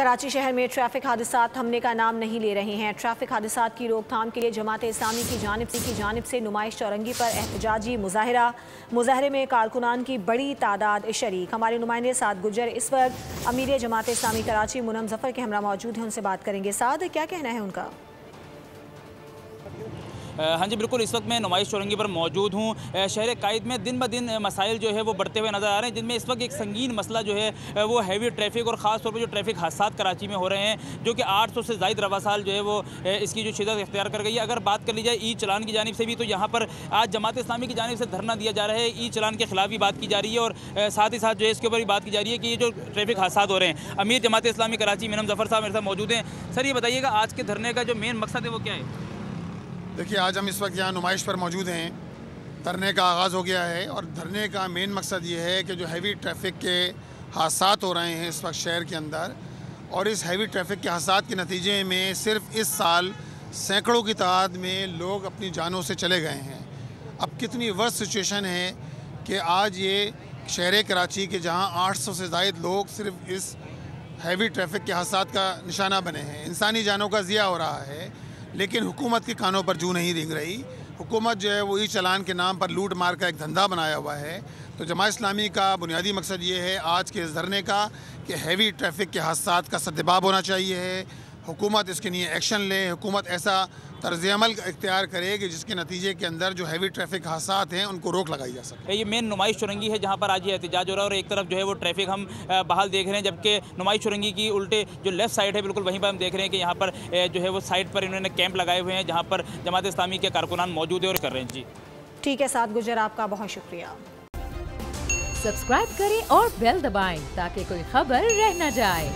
कराची शहर में ट्रैफिक हादसा थमने का नाम नहीं ले रहे हैं। ट्रैफिक हादसा की रोकथाम के लिए जमात इस्लामी की जानिब से नुमाइश चौरंगी पर एहतजाजी मुजाहरे में कारकुनान की बड़ी तादाद शरीक। हमारे नुमाइंदे साद गुजर इस वक्त अमीर जमात इस्लामी कराची मुनम जफर के हमरा मौजूद हैं, उनसे बात करेंगे। साद, क्या कहना है उनका? हाँ जी बिल्कुल, इस वक्त मैं नुमाइश चौरंगी पर मौजूद हूँ। शहर कायद में दिन ब दिन मसाइल जो है वो बढ़ते हुए नज़र आ रहे हैं, जिनमें इस वक्त एक संगीन मसला जो है वो हैवी ट्रैफिक और ख़ास तौर पर जो ट्रैफिक हादसा कराची में हो रहे हैं, जो कि 800 से ज़ायद रवा साल जो है वो इसकी जो शिदत इख्तियार कर गई है। अगर बात कर ली जाए ई चलान की जानिब से भी, तो यहाँ पर आज जमात इस्लामी की जानिब से धरना दिया जा रहा है। ई चलान के खिलाफ भी बात की जा रही है और साथ ही साथ जो है इसके ऊपर भी बात की जा रही है कि ये जो ट्रैफिक हादसा हो रहे हैं। अमीर जमात इस्लामी कराची मुनम जफर साहब मेरे साथ मौजूद हैं। सर, ये बताइएगा आज के धरने का जो मेन मकसद है वो क्या है? देखिए, आज हम इस वक्त यहाँ नुमाइश पर मौजूद हैं। धरने का आगाज़ हो गया है और धरने का मेन मकसद ये है कि जो हैवी ट्रैफिक के हादसात हो रहे हैं इस वक्त शहर के अंदर, और इस हैवी ट्रैफिक के हादसात के नतीजे में सिर्फ इस साल सैकड़ों की तादाद में लोग अपनी जानों से चले गए हैं। अब कितनी वर्स्ट सिचुएशन है कि आज ये शहर कराची के जहाँ 800 से ज़ायद लोग सिर्फ इस हैवी ट्रैफिक के हादसात का निशाना बने हैं। इंसानी जानों का ज़िया हो रहा है, लेकिन हुकूमत के कानों पर जूं नहीं रेंग रही। हुकूमत जो है वो ई चलान के नाम पर लूट मार का एक धंधा बनाया हुआ है। तो जमात इस्लामी का बुनियादी मकसद ये है आज के इस धरने का कि हैवी ट्रैफिक के हादसात का सद्दबाब होना चाहिए, हुकूमत इसके लिए एक्शन ले, हुकूमत ऐसा तर्ज़ अमल इख्तियार करे कि जिसके नतीजे के अंदर जो हैवी ट्रैफिक हादसात हैं उनको रोक लगाई जा सके। ये मेन नुमाइश चौरंगी है जहाँ पर आज ये एहतजाज हो रहा है और एक तरफ जो है वो ट्रैफिक हम बहाल देख रहे हैं, जबकि नुमाइश चौरंगी की उल्टे जो लेफ़्ट साइड है बिल्कुल वहीं पर हम देख रहे हैं कि यहाँ पर जो है वो साइड पर इन्होंने कैंप लगाए हुए हैं जहाँ पर जमात इस्लामी के कारकुनान मौजूद है और कर रहे हैं। जी ठीक है साद गुजर, आपका बहुत शुक्रिया। सब्सक्राइब करें और बेल दबाएं ताकि कोई खबर रह न जाए।